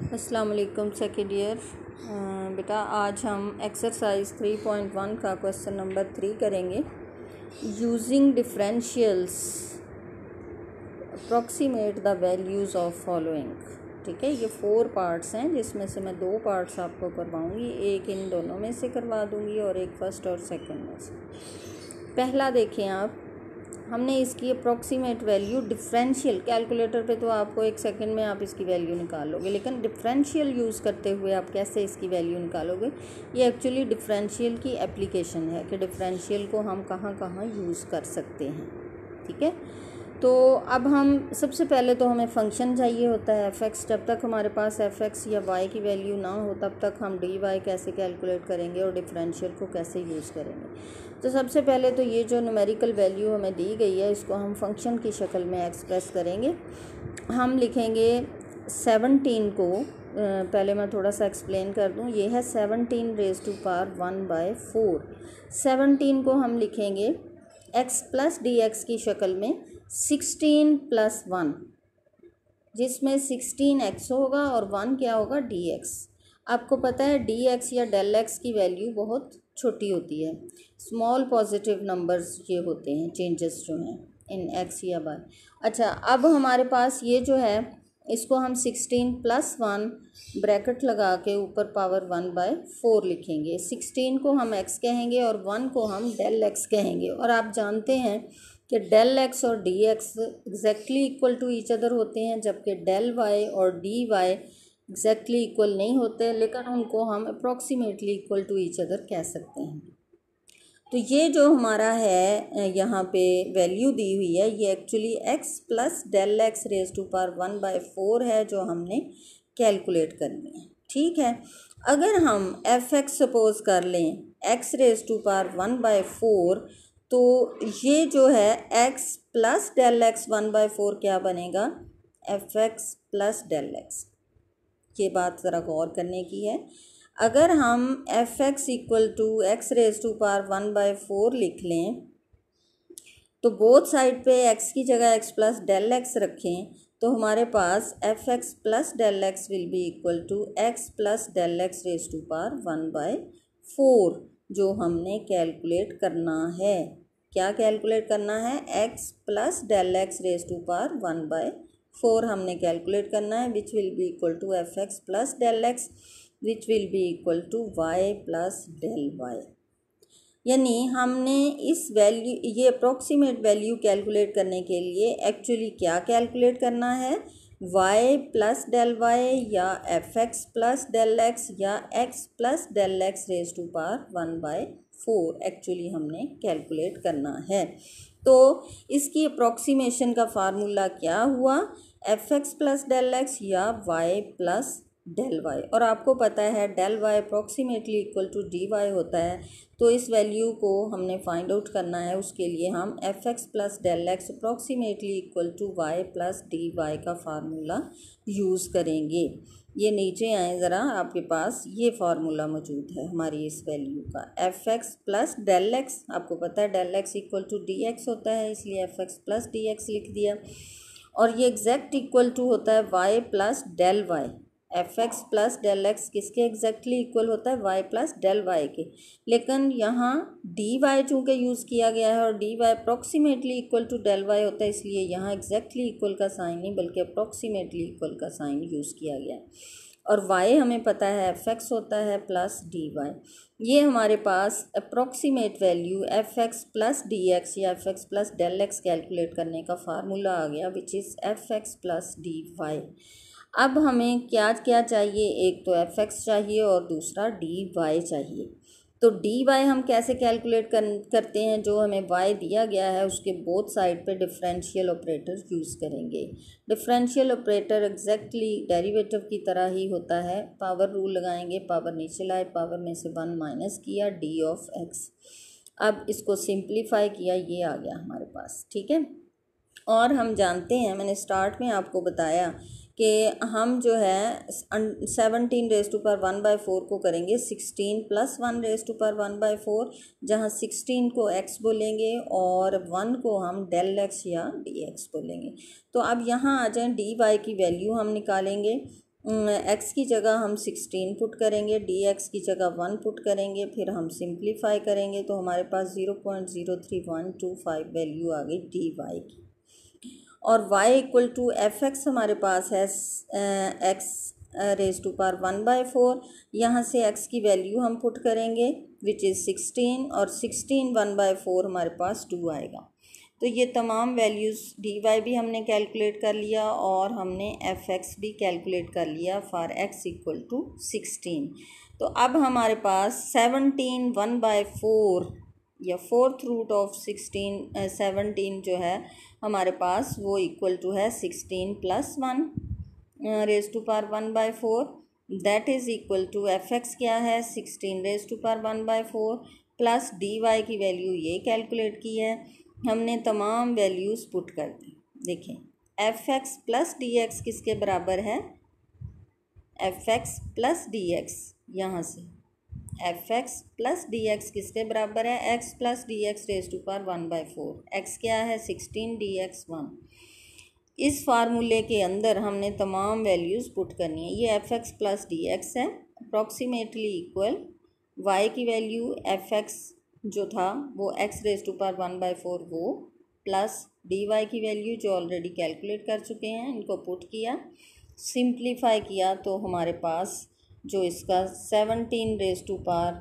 अस्सलाम वालेकुम second year. बेटा आज हम एक्सरसाइज 3.1 का क्वेश्चन नंबर 3 करेंगे। Using differentials approximate the values of following. ठीक है, ये 4 पार्ट्स हैं जिसमें से मैं 2 पार्ट्स आपको करवाऊंगी, एक इन दोनों में से करवा दूंगी और एक फर्स्ट और सेकंड में से। पहला देखें आप, हमने इसकी अप्रॉक्सीमेट वैल्यू डिफरेंशियल कैलकुलेटर पे तो आपको 1 सेकंड में आप इसकी वैल्यू निकाल लोगे, लेकिन डिफरेंशियल यूज़ करते हुए आप कैसे इसकी वैल्यू निकालोगे। ये एक्चुअली डिफरेंशियल की एप्लीकेशन है कि डिफरेंशियल को हम कहाँ कहाँ यूज़ कर सकते हैं। ठीक है, तो अब हम सबसे पहले तो हमें फंक्शन चाहिए होता है f(x). जब तक हमारे पास f(x) या y की वैल्यू ना हो तब तक हम dy कैसे कैलकुलेट करेंगे और डिफरेंशियल को कैसे यूज़ करेंगे। तो सबसे पहले तो ये जो न्यूमेरिकल वैल्यू हमें दी गई है इसको हम फंक्शन की शक्ल में एक्सप्रेस करेंगे। हम लिखेंगे 17 को, पहले मैं थोड़ा सा एक्सप्लेन कर दूँ। ये है 17 रेज़ टू पावर 1/4। 17 को हम लिखेंगे x प्लस dx की शक्ल में 16 प्लस 1, जिसमें 16x होगा और 1 क्या होगा, dx। आपको पता है dx या डेल x की वैल्यू बहुत छोटी होती है, स्मॉल पॉजिटिव नंबर्स ये होते हैं चेंजेस जो हैं इन x या y। अच्छा, अब हमारे पास ये जो है इसको हम 16 प्लस 1 ब्रैकेट लगा के ऊपर पावर 1/4 लिखेंगे। 16 को हम x कहेंगे और 1 को हम डेल x कहेंगे। और आप जानते हैं कि डेल x और d x exactly equal to each other होते हैं, जबकि डेल y और डी वाई एग्जैक्टली इक्वल नहीं होते, लेकिन उनको हम approximately equal to each other कह सकते हैं। तो ये जो हमारा है यहाँ पे वैल्यू दी हुई है, ये actually x plus del x raise to power 1/4 है जो हमने कैलकुलेट करनी है। ठीक है, अगर हम f(x) सपोज कर लें x रेज़ टू पावर 1/4, तो ये जो है x प्लस डेल x 1/4 क्या बनेगा, f(x) प्लस डेल x। ये बात ज़रा गौर करने की है। अगर हम f(x) equal to x raise to power 1/4 लिख लें तो बोथ साइड पे x की जगह x प्लस डेल x रखें तो हमारे पास f(x) plus del x will be equal to x plus del x raise to power 1/4, जो हमने कैलकुलेट करना है। क्या कैलकुलेट करना है, x plus del x raise to power 1/4 हमने कैलकुलेट करना है, which will be equal to f(x) plus del x which will be equal to y plus del y। यानी हमने इस वैल्यू, ये अप्रॉक्सीमेट वैल्यू कैलकुलेट करने के लिए एक्चुअली क्या कैलकुलेट करना है, y प्लस डेल y या f(x) प्लस डेल x या x plus del x raise to power 1/4 actually हमने कैलकुलेट करना है। तो इसकी अप्रॉक्सीमेशन का फार्मूला क्या हुआ, f(x) प्लस डेल x या y प्लस डेल y। और आपको पता है del y approximately equal to d y होता है, तो इस वैल्यू को हमने फाइंड आउट करना है। उसके लिए हम f(x) plus del x approximately equal to y plus d y का फार्मूला यूज़ करेंगे। ये नीचे आए ज़रा, आपके पास ये फार्मूला मौजूद है हमारी इस वैल्यू का, f(x) प्लस डेल x। आपको पता है del x equal to d x होता है, इसलिए f(x) प्लस डी एक्स लिख दिया। और ये एग्जैक्ट इक्वल टू होता है y plus del y। f(x) plus del x किसके एग्जैक्टली इक्वल होता है, y प्लस डेल y के। लेकिन यहाँ डी वाई चूँकि यूज़ किया गया है और d y approximately equal to del y होता है, इसलिए यहाँ एग्जैक्टली इक्वल का साइन नहीं बल्कि अप्रॉक्सीमेटली इक्वल का साइन यूज़ किया गया है। और y हमें पता है f(x) होता है प्लस डी वाई। ये हमारे पास approximate value f(x) plus d x या f(x) plus del x calculate करने का फार्मूला आ गया, which is f(x) plus d y. अब हमें क्या क्या चाहिए, एक तो f(x) चाहिए और दूसरा डी वाई चाहिए। तो डी वाई हम कैसे कैलकुलेट करते हैं, जो हमें y दिया गया है उसके बोथ साइड पे डिफरेंशियल ऑपरेटर यूज़ करेंगे। डिफरेंशियल ऑपरेटर एग्जैक्टली डेरिवेटिव की तरह ही होता है, पावर रूल लगाएंगे, पावर नीचे लाए, पावर में से 1 माइनस किया, डी ऑफ x। अब इसको सिंप्लीफाई किया, ये आ गया हमारे पास। ठीक है, और हम जानते हैं, मैंने स्टार्ट में आपको बताया कि हम जो है 17 रेज़ टू पावर 1/4 को करेंगे 16 प्लस 1 रेज़ टू पावर 1/4, जहाँ 16 को x बोलेंगे और 1 को हम डेल x या डी एक्स बोलेंगे। तो अब यहाँ आ जाएं, डी वाई की वैल्यू हम निकालेंगे। एक्स की जगह हम 16 पुट करेंगे, डी एक्स की जगह 1 पुट करेंगे, फिर हम सिंप्लीफाई करेंगे तो हमारे पास 0.03125 वैल्यू आ गई डी वाई की। और y equal to f x हमारे पास है एक्स रेज टू पावर 1/4। यहाँ से x की वैल्यू हम पुट करेंगे विच इज़ 16, और 16 1/4 हमारे पास 2 आएगा। तो ये तमाम वैल्यूज़ डी वाई भी हमने कैलकुलेट कर लिया और हमने एफ एक्स भी कैलकुलेट कर लिया फॉर x इक्वल टू 16। तो अब हमारे पास 17 1/4 या 4th रूट ऑफ 17 जो है हमारे पास वो इक्वल टू है 16 + 1 raise to power 1/4, that is equal to f x क्या है 16 raise to power 1/4 plus d y की वैल्यू ये कैलकुलेट की है हमने, तमाम वैल्यूज़ पुट कर दी। देखें f x plus d x किसके बराबर है, f x plus d x, यहाँ से f x plus d x किसके बराबर है, x plus d x raise to power 1/4, x क्या है 16, डी एक्स 1। इस फार्मूले के अंदर हमने तमाम वैल्यूज़ पुट करनी है। ये F x plus d x है, अप्रॉक्सीमेटली इक्वल वाई की वैल्यू एफ एक्स जो था वो एक्स रेज टू पावर 1/4 वो, प्लस डी वाई की वैल्यू जो ऑलरेडी कैलकुलेट कर चुके हैं, इनको पुट किया, सिंप्लीफाई किया तो हमारे पास जो इसका 17 रेज टू पावर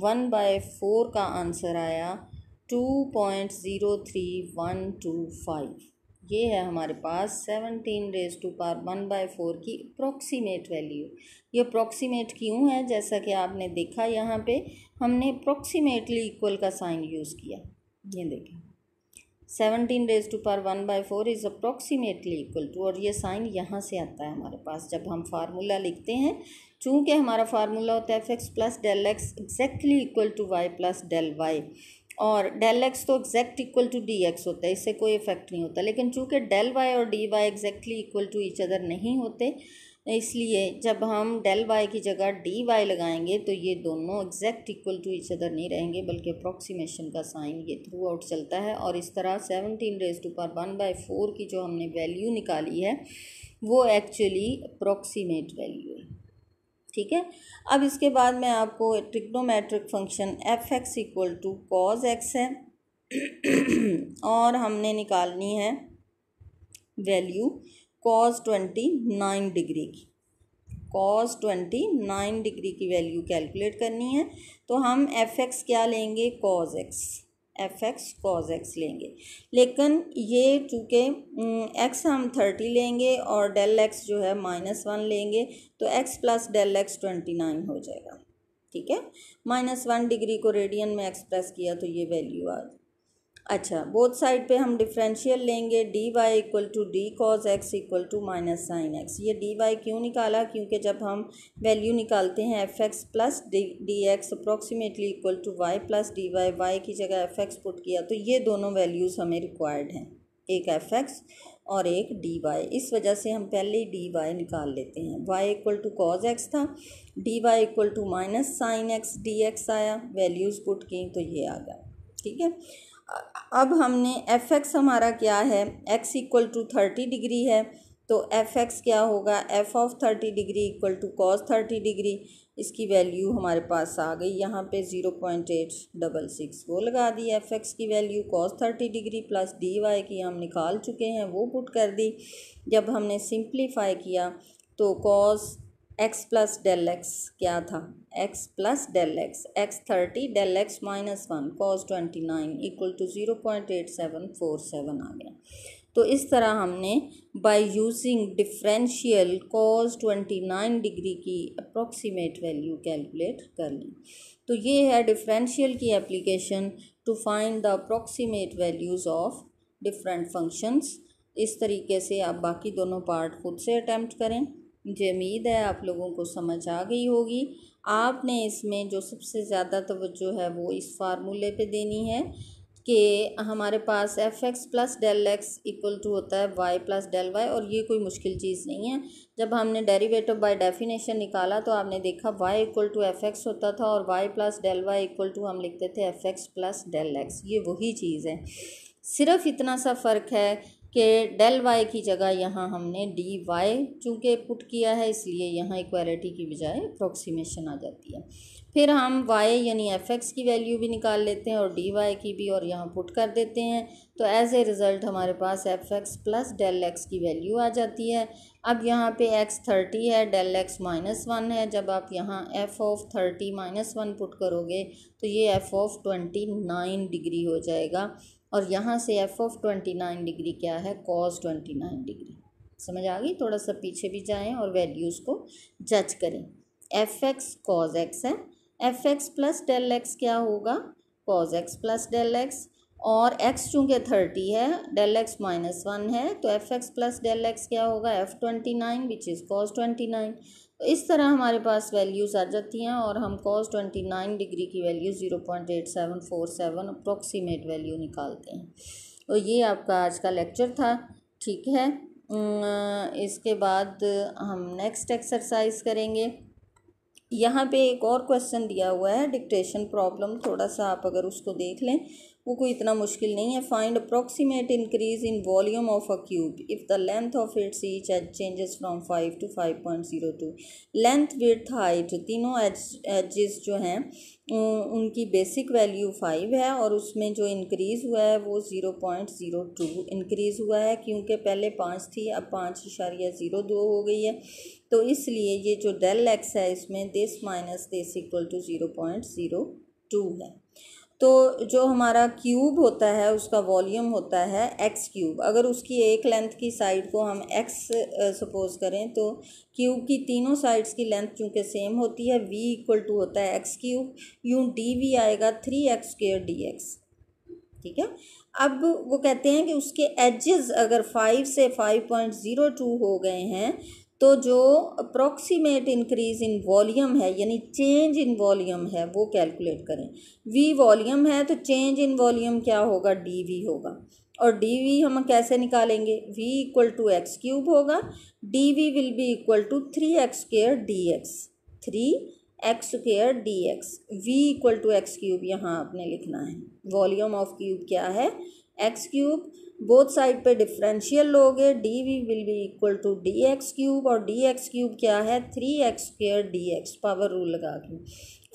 1/4 का आंसर आया 2.03125। ये है हमारे पास 17 रेज टू पावर 1/4 की अप्रॉक्सीमेट वैल्यू। ये अप्रॉक्सीमेट क्यों है, जैसा कि आपने देखा यहाँ पे हमने अप्रॉक्सीमेटली इक्वल का साइन यूज़ किया। ये देखें 17 raise to power 1/4 is approximately equal to, और ये साइन यहाँ से आता है हमारे पास जब हम फार्मूला लिखते हैं। चूँकि हमारा फार्मूला होता है f x plus del x exactly equal to y plus del y, और डेल एक्स तो exact equal to d x होता है, इससे कोई इफेक्ट नहीं होता। लेकिन चूँकि डेल वाई और d y exactly equal to each other नहीं होते, इसलिए जब हम डेल वाई की जगह डी वाई लगाएंगे तो ये दोनों exact equal to each other नहीं रहेंगे, बल्कि अप्रॉक्सीमेशन का साइन ये थ्रू आउट चलता है। और इस तरह 17 रेज टू पावर 1/4 की जो हमने वैल्यू निकाली है वो एक्चुअली अप्रॉक्सीमेट वैल्यू है। ठीक है, अब इसके बाद मैं आपको trigonometric function f x equal to cos x है और हमने निकालनी है वैल्यू cos 29 डिग्री की, cos 29 डिग्री की वैल्यू कैलकुलेट करनी है। तो हम एफ एक्स क्या लेंगे, cos x, F x cos x लेंगे। लेकिन ये चूँकि x हम 30 लेंगे और डेल x जो है -1 लेंगे तो x प्लस डेल x 29 हो जाएगा। ठीक है, -1 डिग्री को रेडियन में एक्सप्रेस किया तो ये वैल्यू आ जाए। अच्छा, बोथ साइड पे हम डिफरेंशियल लेंगे, d y equal to d cos x equal to minus sine x. ये डी वाई क्यों निकाला, क्योंकि जब हम वैल्यू निकालते हैं f x plus d x approximately equal to y plus d y, y की जगह एफ एक्स पुट किया तो ये दोनों वैल्यूज़ हमें रिक्वायर्ड हैं, एक एफ एक्स और एक डी वाई। इस वजह से हम पहले ही डी वाई निकाल लेते हैं। Y equal to cos x था, d y equal to minus sine x d x आया, वैल्यूज़ पुट की तो ये आ गया। ठीक है, अब हमने एफ एक्स हमारा क्या है, एक्स इक्वल टू 30 डिग्री है, तो एफ एक्स क्या होगा, f of 30 degree equal to cos 30 degree. इसकी वैल्यू हमारे पास आ गई यहाँ पे 0.866, वो लगा दी एफ एक्स की value. Cos 30 degree plus d y की हम निकाल चुके हैं, वो पुट कर दी। जब हमने सिंप्लीफाई किया तो cos x plus del x क्या था, x plus del x, x 30 del x -1 cos 29 equal to 0.8747 आ गया। तो इस तरह हमने by using differential cos 29 degree की अप्रॉक्सीमेट वैल्यू कैलकुलेट कर ली। तो ये है डिफरेंशियल की application to find the approximate values of different functions. इस तरीके से आप बाकी दोनों पार्ट खुद से अटैम्प्ट करें। मुझे उम्मीद है आप लोगों को समझ आ गई होगी। आपने इसमें जो सबसे ज़्यादा तवज्जो है वो इस फार्मूले पे देनी है कि हमारे पास f x plus del x equal to होता है वाई प्लस डेल वाई, और ये कोई मुश्किल चीज़ नहीं है। जब हमने डेरिवेटिव बाय डेफिनेशन निकाला तो आपने देखा y equal to f x होता था और y plus del y equal to हम लिखते थे f x plus del x. ये वही चीज़ है, सिर्फ इतना सा फ़र्क है कि डेल वाई की जगह यहाँ हमने डी वाई चूँकि पुट किया है, इसलिए यहाँ इक्वालिटी की बजाय अप्रोक्सीमेशन आ जाती है। फिर हम y यानी एफ एक्स की वैल्यू भी निकाल लेते हैं और डी वाई की भी, और यहाँ पुट कर देते हैं। तो एज ए रिज़ल्ट हमारे पास f x plus del x की वैल्यू आ जाती है। अब यहाँ पे x 30 है, डेल x -1 है। जब आप यहाँ f ऑफ 30 -1 पुट करोगे तो ये f ऑफ 29 डिग्री हो जाएगा, और यहाँ से f ऑफ 29 डिग्री क्या है, cos 29 डिग्री। समझ आ गई? थोड़ा सा पीछे भी जाएं और वैल्यूज़ को जज करें। एफ एक्स cos x है, f x plus del x क्या होगा, cos x plus del x, और x चूँकि 30 है, डेल x -1 है, तो f x plus del x क्या होगा, f29 विच इज़ cos 29। तो इस तरह हमारे पास वैल्यूज़ आ जाती हैं और हम cos 29 डिग्री की वैल्यू 0.8747 अप्रॉक्सीमेट वैल्यू निकालते हैं। तो ये आपका आज का लेक्चर था, ठीक है। इसके बाद हम नेक्स्ट एक्सरसाइज करेंगे। यहाँ पे एक और क्वेश्चन दिया हुआ है, डिक्टेशन प्रॉब्लम, थोड़ा सा आप अगर उसको देख लें, वो कोई इतना मुश्किल नहीं है। Find approximate increase in volume of a cube if the length of its each edge changes from 5 to 5.02। Length, width, height तीनों एजेस जो हैं उनकी बेसिक वैल्यू 5 है, और उसमें जो इंक्रीज़ हुआ है वो 0.02 इंक्रीज़ हुआ है, क्योंकि पहले 5 थी, अब 5.02 हो गई है। तो इसलिए ये जो डेल एक्स है इसमें this minus this equal to 0.02 है। तो जो हमारा क्यूब होता है उसका वॉल्यूम होता है एक्स क्यूब। अगर उसकी एक लेंथ की साइड को हम एक्स सपोज करें, तो क्यूब की तीनों साइड्स की लेंथ चूँकि सेम होती है, v इक्वल टू होता है एक्स क्यूब, यूँ डी वी आएगा 3x² dx, ठीक है। अब वो कहते हैं कि उसके एजेस अगर 5 से 5.02 हो गए हैं, तो जो अप्रॉक्सीमेट इंक्रीज इन वॉल्यूम है यानी चेंज इन वॉल्यूम है वो कैलकुलेट करें। v वॉल्यूम है तो चेंज इन वॉल्यूम क्या होगा, dv होगा। और dv हम कैसे निकालेंगे, v equal to x cube होगा, dv will be equal to 3x² dx, 3x² dx। v equal to x cube यहाँ आपने लिखना है, वॉल्यूम ऑफ क्यूब क्या है, एक्स क्यूब। बोथ साइड पे डिफरेंशियल लोगे, d v will be equal to d x cube, और d x cube क्या है, 3x² dx, पावर रूल लगा के।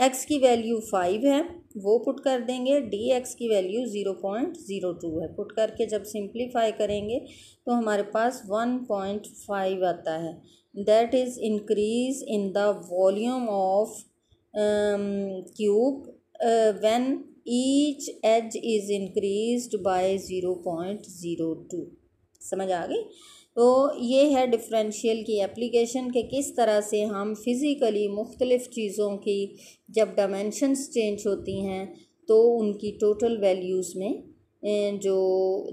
x की वैल्यू 5 है वो पुट कर देंगे, डी एक्स की वैल्यू 0.02 है। पुट करके जब सिंप्लीफाई करेंगे तो हमारे पास 1.5 आता है। That is increase in the volume of cube when each edge is increased by 0.02। समझ आ गई? तो ये है डिफरेंशियल की एप्लीकेशन के किस तरह से हम फिज़िकली मुख्तलिफ़ चीज़ों की जब डायमेंशंस चेंज होती हैं तो उनकी टोटल वैल्यूज़ में जो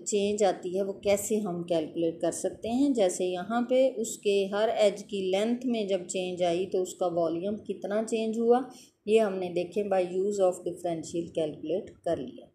चेंज आती है वो कैसे हम कैलकुलेट कर सकते हैं। जैसे यहाँ पे उसके हर एज की लेंथ में जब चेंज आई तो उसका वॉल्यूम कितना चेंज हुआ, ये हमने देखे by use of differential calculate कर लिया।